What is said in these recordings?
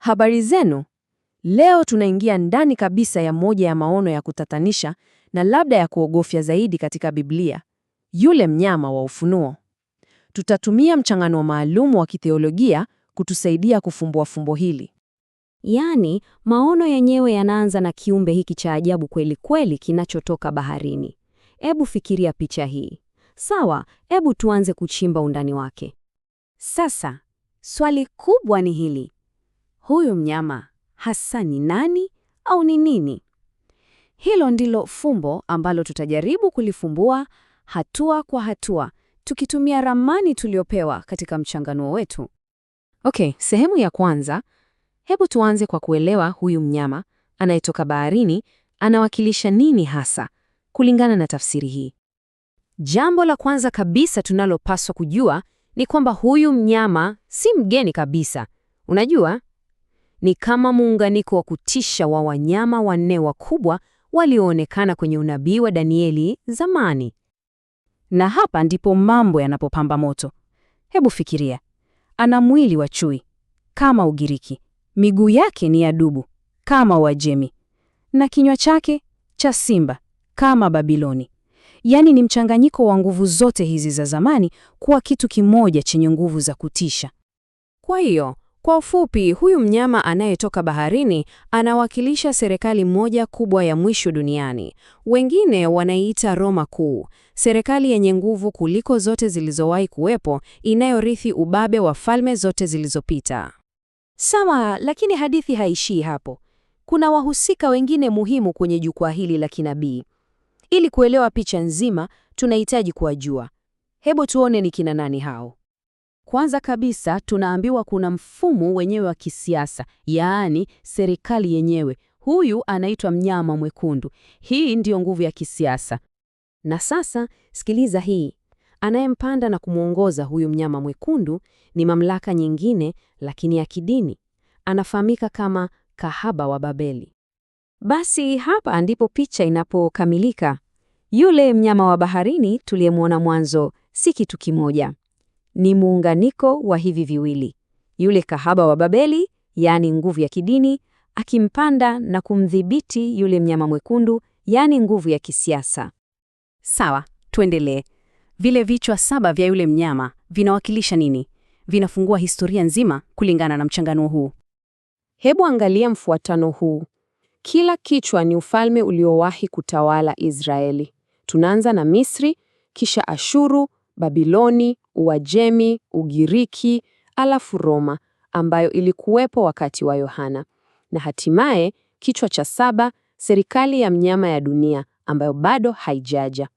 Habari zenu. Leo tunaingia ndani kabisa ya moja ya maono ya kutatanisha na labda ya kuogofya zaidi katika Biblia, yule mnyama wa Ufunuo. Tutatumia mchanganuo maalum wa kitheolojia kutusaidia kufumbua fumbo hili. Yaani, maono yenyewe yanaanza na kiumbe hiki cha ajabu kweli kweli kinachotoka baharini. Ebu fikiria picha hii. Sawa, ebu tuanze kuchimba undani wake. Sasa, swali kubwa ni hili. Huyu mnyama hasa ni nani au ni nini? Hilo ndilo fumbo ambalo tutajaribu kulifumbua hatua kwa hatua, tukitumia ramani tuliopewa katika mchanganuo wetu. Okay, sehemu ya kwanza, hebu tuanze kwa kuelewa huyu mnyama anayetoka baharini anawakilisha nini hasa, kulingana na tafsiri hii. Jambo la kwanza kabisa tunalopaswa kujua ni kwamba huyu mnyama si mgeni kabisa. Unajua, ni kama muunganiko wa kutisha wa wanyama wanne wakubwa walioonekana kwenye unabii wa Danieli zamani. Na hapa ndipo mambo yanapopamba moto. Hebu fikiria, ana mwili wa chui kama Ugiriki, miguu yake ni ya dubu kama Uajemi, na kinywa chake cha simba kama Babiloni. Yaani ni mchanganyiko wa nguvu zote hizi za zamani kuwa kitu kimoja chenye nguvu za kutisha. Kwa hiyo, kwa ufupi, huyu mnyama anayetoka baharini anawakilisha serikali moja kubwa ya mwisho duniani. Wengine wanaiita Roma Kuu, serikali yenye nguvu kuliko zote zilizowahi kuwepo, inayorithi ubabe wa falme zote zilizopita. Sawa, lakini hadithi haishii hapo. Kuna wahusika wengine muhimu kwenye jukwaa hili la kinabii. Ili kuelewa picha nzima, tunahitaji kuwajua. Hebu tuone ni kina nani hao. Kwanza kabisa tunaambiwa kuna mfumo wenyewe wa kisiasa, yaani serikali yenyewe. Huyu anaitwa mnyama mwekundu. Hii ndiyo nguvu ya kisiasa. Na sasa sikiliza hii. Anayempanda na kumwongoza huyu mnyama mwekundu ni mamlaka nyingine, lakini ya kidini. Anafahamika kama kahaba wa Babeli. Basi hapa ndipo picha inapokamilika. Yule mnyama wa baharini tuliyemwona mwanzo si kitu kimoja. Ni muunganiko wa hivi viwili. Yule kahaba wa Babeli, yaani nguvu ya kidini, akimpanda na kumdhibiti yule mnyama mwekundu, yaani nguvu ya kisiasa. Sawa, tuendelee. Vile vichwa 7 vya yule mnyama vinawakilisha nini? Vinafungua historia nzima kulingana na mchanganuo huu. Hebu angalia mfuatano huu. Kila kichwa ni ufalme uliowahi kutawala Israeli. Tunaanza na Misri, kisha Ashuru, Babiloni, Uajemi, Ugiriki, alafu Roma, ambayo ilikuwepo wakati wa Yohana. Na hatimaye, kichwa cha 7, serikali ya mnyama ya dunia, ambayo bado haijaja.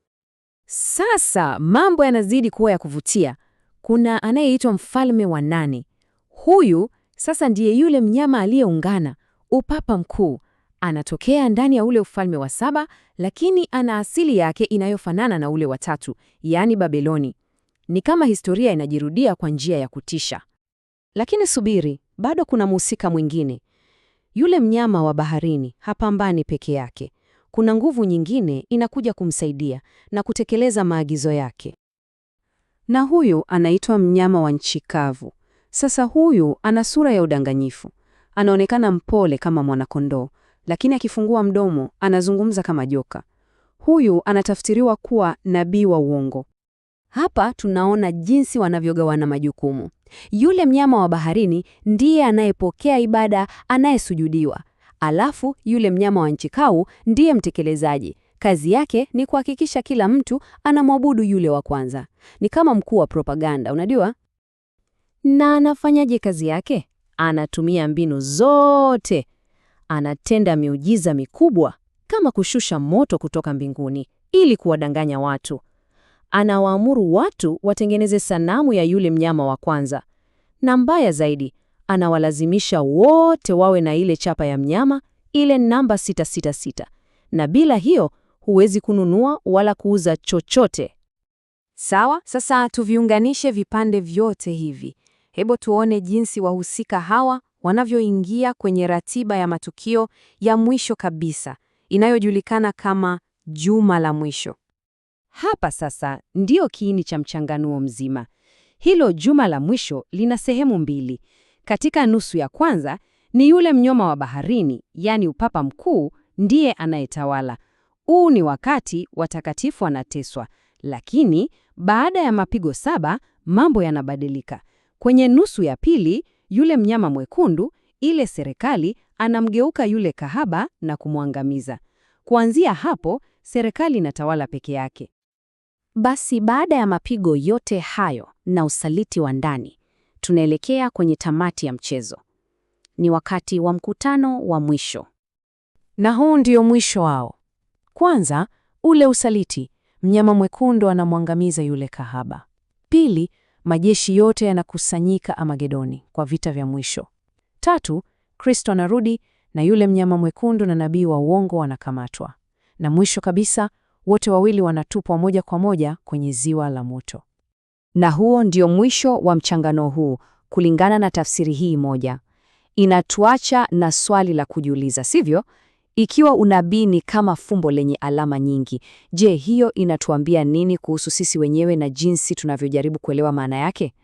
Sasa, mambo yanazidi kuwa ya kuvutia. Kuna anayeitwa mfalme wa 8. Huyu, sasa ndiye yule mnyama aliyeungana, upapa mkuu. Anatokea ndani ya ule ufalme wa 7, lakini ana asili yake inayofanana na ule wa 3, yaani Babeloni. Ni kama historia inajirudia kwa njia ya kutisha. Lakini subiri, bado kuna mhusika mwingine. Yule mnyama wa baharini hapambani peke yake. Kuna nguvu nyingine inakuja kumsaidia na kutekeleza maagizo yake. Na huyu anaitwa mnyama wa nchi kavu. Sasa huyu ana sura ya udanganyifu. Anaonekana mpole kama mwanakondoo, lakini akifungua mdomo anazungumza kama joka. Huyu anatafsiriwa kuwa nabii wa uongo. Hapa tunaona jinsi wanavyogawana majukumu. Yule mnyama wa baharini ndiye anayepokea ibada, anayesujudiwa. Alafu yule mnyama wa nchi kavu ndiye mtekelezaji. Kazi yake ni kuhakikisha kila mtu anamwabudu yule wa kwanza. Ni kama mkuu wa propaganda, unajua? Na anafanyaje kazi yake? Anatumia mbinu zote. Anatenda miujiza mikubwa kama kushusha moto kutoka mbinguni ili kuwadanganya watu. Anawaamuru watu watengeneze sanamu ya yule mnyama wa kwanza. Na mbaya zaidi, anawalazimisha wote wawe na ile chapa ya mnyama, ile namba 666. Na bila hiyo huwezi kununua wala kuuza chochote. Sawa, sasa tuviunganishe vipande vyote hivi. Hebu tuone jinsi wahusika hawa wanavyoingia kwenye ratiba ya matukio ya mwisho kabisa, inayojulikana kama Juma la Mwisho. Hapa sasa ndio kiini cha mchanganuo mzima. Hilo Juma la Mwisho lina sehemu mbili. Katika nusu ya kwanza Ni yule mnyama wa baharini, yaani upapa mkuu, ndiye anayetawala. Huu ni wakati watakatifu wanateswa, lakini baada ya mapigo 7 mambo yanabadilika. Kwenye nusu ya pili, yule mnyama mwekundu, ile serikali, anamgeuka yule kahaba na kumwangamiza. Kuanzia hapo, serikali inatawala peke yake. Basi baada ya mapigo yote hayo na usaliti wa ndani, tunaelekea kwenye tamati ya mchezo. Ni wakati wa mkutano wa mwisho. Na huu ndio mwisho wao. Kwanza, ule usaliti, mnyama mwekundu anamwangamiza yule kahaba. Pili, majeshi yote yanakusanyika Amagedoni kwa vita vya mwisho. 3, Kristo anarudi na yule mnyama mwekundu na nabii wa uongo wanakamatwa. Na mwisho kabisa, wote wawili wanatupwa moja kwa moja kwenye ziwa la moto. Na huo ndio mwisho wa mchangano huu, kulingana na tafsiri hii moja. Inatuacha na swali la kujiuliza, sivyo? Ikiwa unabii ni kama fumbo lenye alama nyingi, je, hiyo inatuambia nini kuhusu sisi wenyewe na jinsi tunavyojaribu kuelewa maana yake?